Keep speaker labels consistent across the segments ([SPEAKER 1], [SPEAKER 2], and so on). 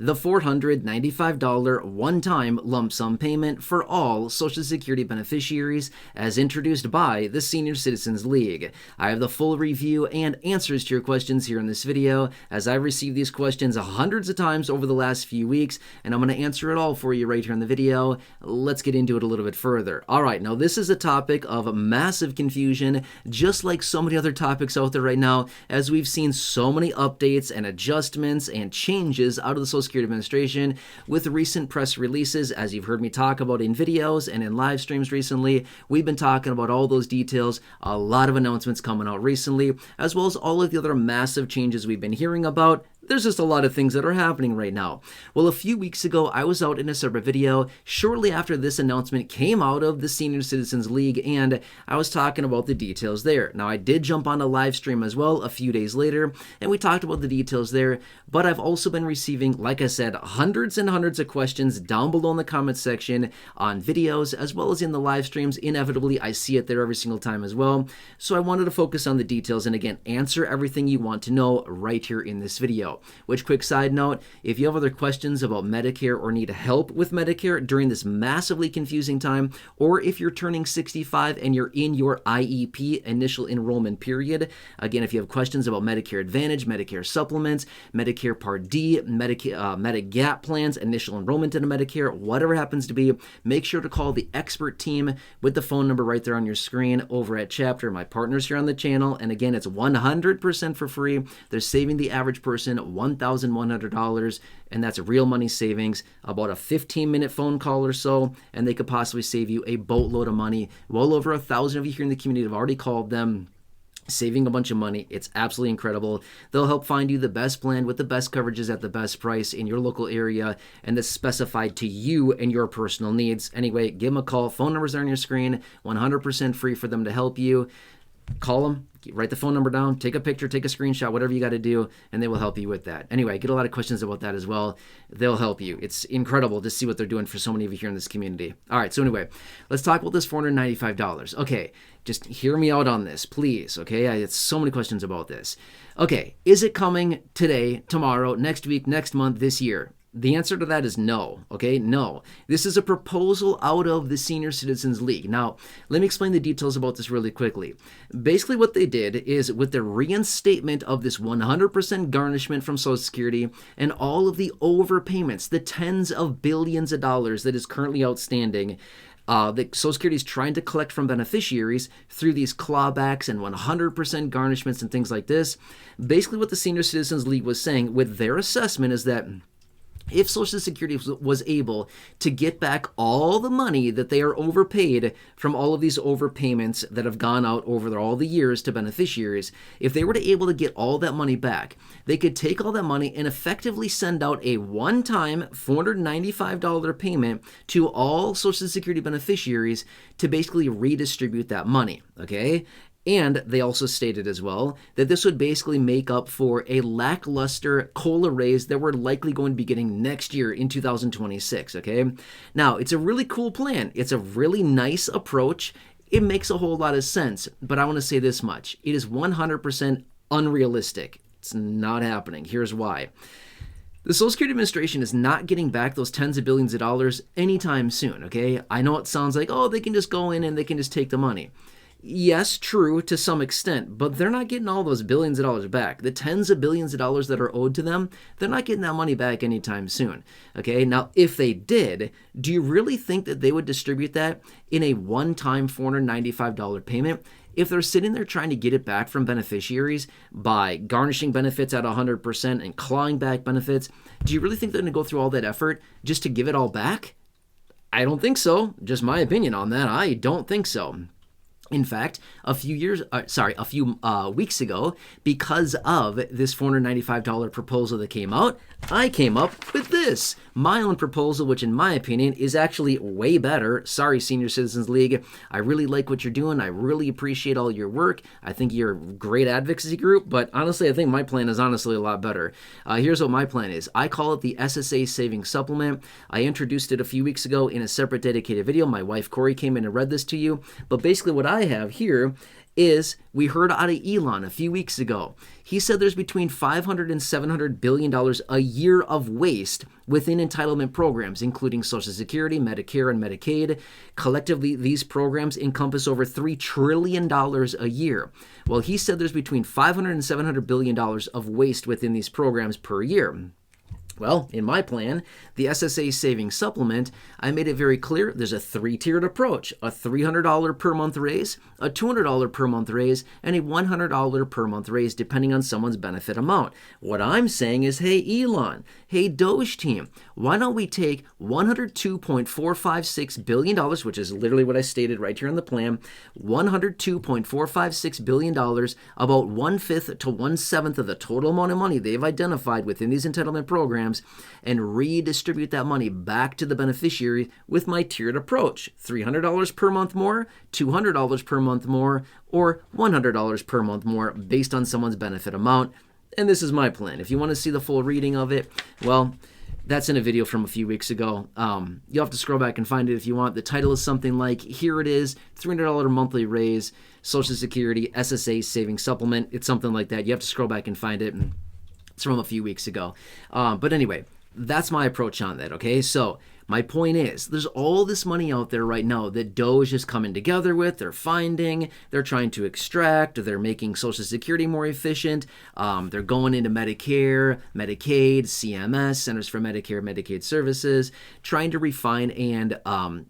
[SPEAKER 1] the $495 one-time lump sum payment for all Social Security beneficiaries as introduced by the Senior Citizens League. I have the full review and answers to your questions here in this video, as I've received these questions hundreds of times over the last few weeks, and I'm going to answer it all for you right here in the video. Let's get into it a little bit further. All right, now this is a topic of massive confusion, just like so many other topics out there right now, as we've seen so many updates and adjustments and changes out of the Social Security Administration with recent press releases. As you've heard me talk about in videos and in live streams recently, we've been talking about all those details, a lot of announcements coming out recently, as well as all of the other massive changes we've been hearing about. There's just a lot of things that are happening right now. Well, a few weeks ago, I was out in a separate video shortly after this announcement came out of the Senior Citizens League, and I was talking about the details there. Now, I did jump on a live stream as well a few days later, and we talked about the details there, but I've also been receiving, like I said, hundreds and hundreds of questions down below in the comments section on videos, as well as in the live streams. Inevitably, I see it there every single time as well. So I wanted to focus on the details and, again, answer everything you want to know right here in this video. Which, quick side note, if you have other questions about Medicare or need help with Medicare during this massively confusing time, or if you're turning 65 and you're in your IEP, initial enrollment period, again, if you have questions about Medicare Advantage, Medicare Supplements, Medicare Part D, Medigap Plans, initial enrollment into Medicare, whatever happens to be, make sure to call the expert team with the phone number right there on your screen over at Chapter, my partners here on the channel. And again, it's 100% for free. They're saving the average person $1,100, and that's real money savings, about a 15-minute phone call or so, and they could possibly save you a boatload of money. Well over 1,000 of you here in the community have already called them, saving a bunch of money. It's absolutely incredible. They'll help find you the best plan with the best coverages at the best price in your local area, and that's specified to you and your personal needs. Anyway, give them a call. Phone numbers are on your screen, 100% free for them to help you. Call them, write the phone number down, take a picture, take a screenshot, whatever you got to do, and they will help you with that. Anyway, I get a lot of questions about that as well. They'll help you. It's incredible to see what they're doing for so many of you here in this community. All right, so anyway, let's talk about this $495. Okay, just hear me out on this, please, okay? I had so many questions about this. Okay, is it coming today, tomorrow, next week, next month, this year? The answer to that is no, okay? No. This is a proposal out of the Senior Citizens League. Now, let me explain the details about this really quickly. Basically, what they did is with the reinstatement of this 100% garnishment from Social Security and all of the overpayments, the tens of billions of dollars that is currently outstanding, that Social Security is trying to collect from beneficiaries through these clawbacks and 100% garnishments and things like this. Basically, what the Senior Citizens League was saying with their assessment is that if Social Security was able to get back all the money that they are overpaid from all of these overpayments that have gone out over all the years to beneficiaries, if they were able to get all that money back, they could take all that money and effectively send out a one-time $495 payment to all Social Security beneficiaries to basically redistribute that money, okay? And they also stated as well that this would basically make up for a lackluster COLA raise that we're likely going to be getting next year in 2026, okay? Now, it's a really cool plan. It's a really nice approach. It makes a whole lot of sense, but I want to say this much. It is 100% unrealistic. It's not happening. Here's why. The Social Security Administration is not getting back those tens of billions of dollars anytime soon, okay? I know it sounds like, oh, they can just go in and they can just take the money. Yes, true to some extent, but they're not getting all those billions of dollars back. The tens of billions of dollars that are owed to them, they're not getting that money back anytime soon. Okay, now if they did, do you really think that they would distribute that in a one-time $495 payment? If they're sitting there trying to get it back from beneficiaries by garnishing benefits at 100% and clawing back benefits, do you really think they're going to go through all that effort just to give it all back? I don't think so. Just my opinion on that. I don't think so. In fact, a few weeks ago, because of this $495 proposal that came out, I came up with this, my own proposal, which in my opinion is actually way better. Sorry, Senior Citizens League. I really like what you're doing. I really appreciate all your work. I think you're a great advocacy group, but honestly, I think my plan is honestly a lot better. Here's what my plan is. I call it the SSA Savings Supplement. I introduced it a few weeks ago in a separate dedicated video. My wife, Corey, came in and read this to you. But basically what I have here is we heard out of Elon a few weeks ago. He said there's between $500 and $700 billion a year of waste within entitlement programs, including Social Security, Medicare, and Medicaid. Collectively, these programs encompass over $3 trillion a year. Well, he said there's between $500 and $700 billion of waste within these programs per year. Well, in my plan, the SSA Savings Supplement, I made it very clear there's a 3-tiered approach: a $300 per month raise, a $200 per month raise, and a $100 per month raise depending on someone's benefit amount. What I'm saying is, hey Elon, hey Doge team, why don't we take $102.456 billion, which is literally what I stated right here on the plan, $102.456 billion, about 1/5 to 1/7 of the total amount of money they've identified within these entitlement programs, and redistribute that money back to the beneficiary with my tiered approach: $300 per month more, $200 per month more, or $100 per month more based on someone's benefit amount. And this is my plan. If you want to see the full reading of it, well, that's in a video from a few weeks ago. You'll have to scroll back and find it if you want. The title is something like, here it is, $300 monthly raise, Social Security, SSA Savings Supplement. It's something like that. You have to scroll back and find it. It's from a few weeks ago. But anyway, that's my approach on that, okay? So my point is, there's all this money out there right now that Doge is coming together with. They're finding, they're trying to extract, they're making Social Security more efficient. They're going into Medicare, Medicaid, CMS, Centers for Medicare and Medicaid Services, trying to refine and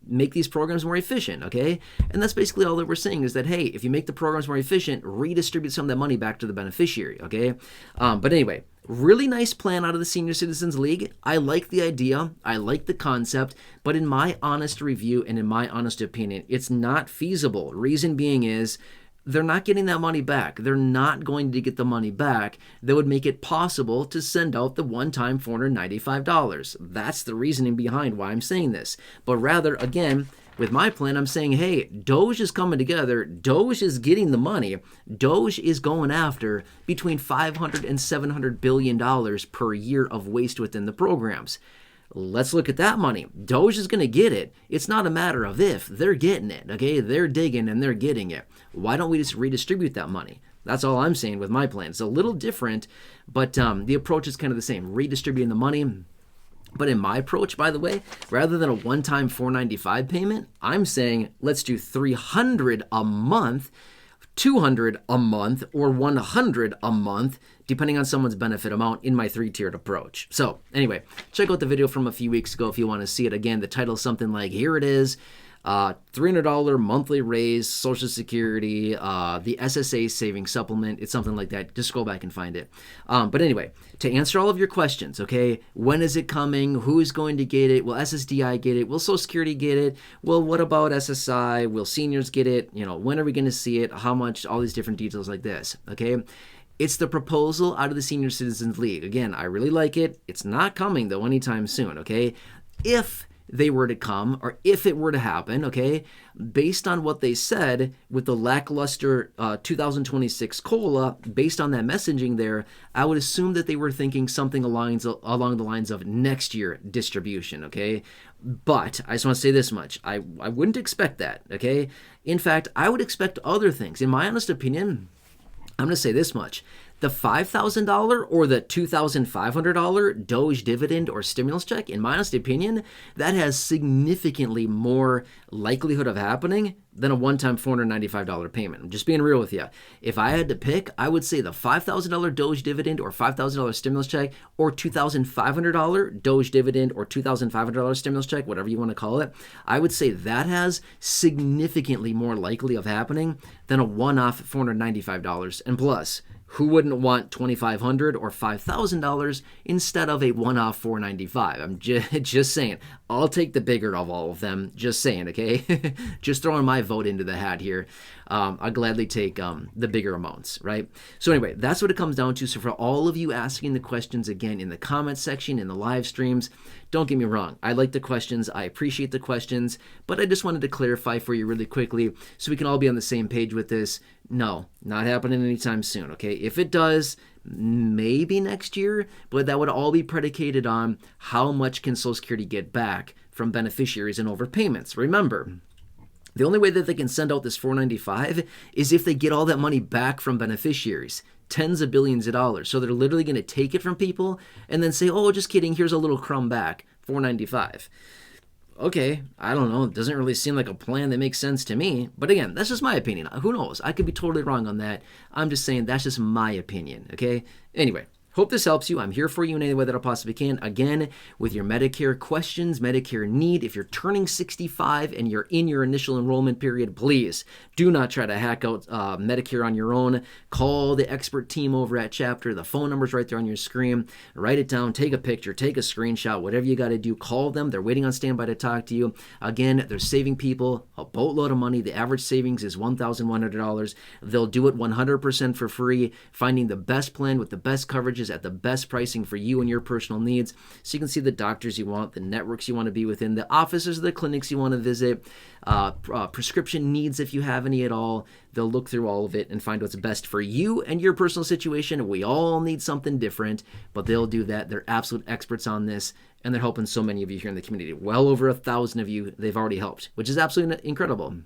[SPEAKER 1] make these programs more efficient, okay? And that's basically all that we're saying is that, hey, if you make the programs more efficient, redistribute some of that money back to the beneficiary, okay? But anyway, really nice plan out of the Senior Citizens League. I like the idea. I like the concept. But in my honest review and in my honest opinion, it's not feasible. Reason being is they're not getting that money back. They're not going to get the money back that would make it possible to send out the one-time $495. That's the reasoning behind why I'm saying this. But rather, again, with my plan, I'm saying, hey, Doge is coming together. Doge is getting the money. Doge is going after between $500 and $700 billion per year of waste within the programs. Let's look at that money. Doge is going to get it. It's not a matter of if. They're getting it, okay? They're digging and they're getting it. Why don't we just redistribute that money? That's all I'm saying with my plan. It's a little different, but the approach is kind of the same. Redistributing the money. But in my approach, by the way, rather than a one-time $495 payment, I'm saying let's do $300 a month, $200 a month, or $100 a month, depending on someone's benefit amount in my 3-tiered approach. So anyway, check out the video from a few weeks ago if you want to see it. Again, the title is something like, here it is, $300 monthly raise, Social Security, the SSA Savings Supplement. It's something like that. Just scroll back and find it. But anyway, to answer all of your questions, okay, when is it coming? Who's going to get it? Will SSDI get it? Will Social Security get it? Well, what about SSI? Will seniors get it? You know, when are we going to see it? How much? All these different details like this, okay? It's the proposal out of the Senior Citizens League. Again, I really like it. It's not coming, though, anytime soon, okay? If they were to come, or if it were to happen, okay, based on what they said with the lackluster 2026 COLA, based on that messaging there, I would assume that they were thinking something along the lines of next year distribution, okay? But I just want to say this much. I wouldn't expect that, okay? In fact, I would expect other things. In my honest opinion, I'm going to say this much. The $5,000 or the $2,500 Doge dividend or stimulus check, in my honest opinion, that has significantly more likelihood of happening than a one-time $495 payment. I'm just being real with you. If I had to pick, I would say the $5,000 Doge dividend or $5,000 stimulus check or $2,500 Doge dividend or $2,500 stimulus check, whatever you want to call it, I would say that has significantly more likely of happening than a one-off $495. And plus, who wouldn't want $2,500 or $5,000 instead of a one-off $495? I'm just saying. I'll take the bigger of all of them. Just saying, okay? Just throwing my vote into the hat here. I'll gladly take the bigger amounts, right? So anyway, that's what it comes down to. So for all of you asking the questions again in the comment section, in the live streams, don't get me wrong. I like the questions. I appreciate the questions. But I just wanted to clarify for you really quickly so we can all be on the same page with this. No, not happening anytime soon, okay? If it does, maybe next year, but that would all be predicated on how much can Social Security get back from beneficiaries and overpayments. Remember, The only way that they can send out this $495 is if they get all that money back from beneficiaries, tens of billions of dollars. So they're literally going to take it from people and then say, oh, just kidding, here's a little crumb back, $495. Okay, I don't know. It doesn't really seem like a plan that makes sense to me. But again, that's just my opinion. Who knows? I could be totally wrong on that. I'm just saying that's just my opinion, okay? Anyway, hope this helps you. I'm here for you in any way that I possibly can. Again, with your Medicare questions, Medicare need, if you're turning 65 and you're in your initial enrollment period, please do not try to hack out Medicare on your own. Call the expert team over at Chapter. The phone number's right there on your screen. Write it down, take a picture, take a screenshot, whatever you got to do. Call them. They're waiting on standby to talk to you. Again, they're saving people a boatload of money. The average savings is $1,100. They'll do it 100% for free, finding the best plan with the best coverages at the best pricing for you and your personal needs. So you can see the doctors you want, the networks you want to be within, the offices or the clinics you want to visit, prescription needs if you have any at all. They'll look through all of it and find what's best for you and your personal situation. We all need something different, but they'll do that. They're absolute experts on this, and they're helping so many of you here in the community. Well over 1,000 of you they've already helped, which is absolutely incredible.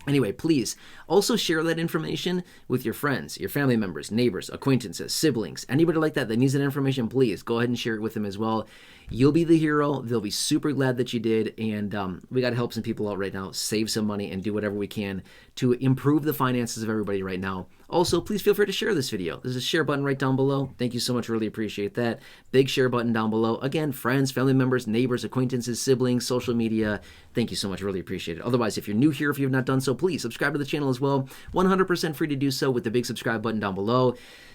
[SPEAKER 1] Anyway, please also share that information with your friends, your family members, neighbors, acquaintances, siblings, anybody like that needs that information. Please go ahead and share it with them as well. You'll be the hero. They'll be super glad that you did. And we got to help some people out right now, save some money, and do whatever we can to improve the finances of everybody right now. Also, please feel free to share this video. There's a share button right down below. Thank you so much. Really appreciate that. Big share button down below. Again, friends, family members, neighbors, acquaintances, siblings, social media. Thank you so much. Really appreciate it. Otherwise, if you're new here, if you have not done so, please subscribe to the channel as well. 100% free to do so with the big subscribe button down below.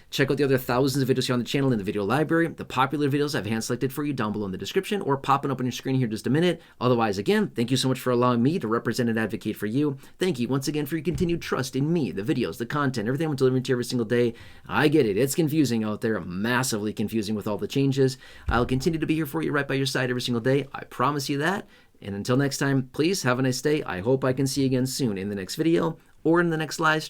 [SPEAKER 1] Check out the other thousands of videos here on the channel in the video library. The popular videos I've hand-selected for you down below in the description or popping up on your screen here in just a minute. Otherwise, again, thank you so much for allowing me to represent and advocate for you. Thank you once again for your continued trust in me, the videos, the content, everything I'm delivering to you every single day. I get it. It's confusing out there, massively confusing with all the changes. I'll continue to be here for you right by your side every single day. I promise you that. And until next time, please have a nice day. I hope I can see you again soon in the next video or in the next live stream.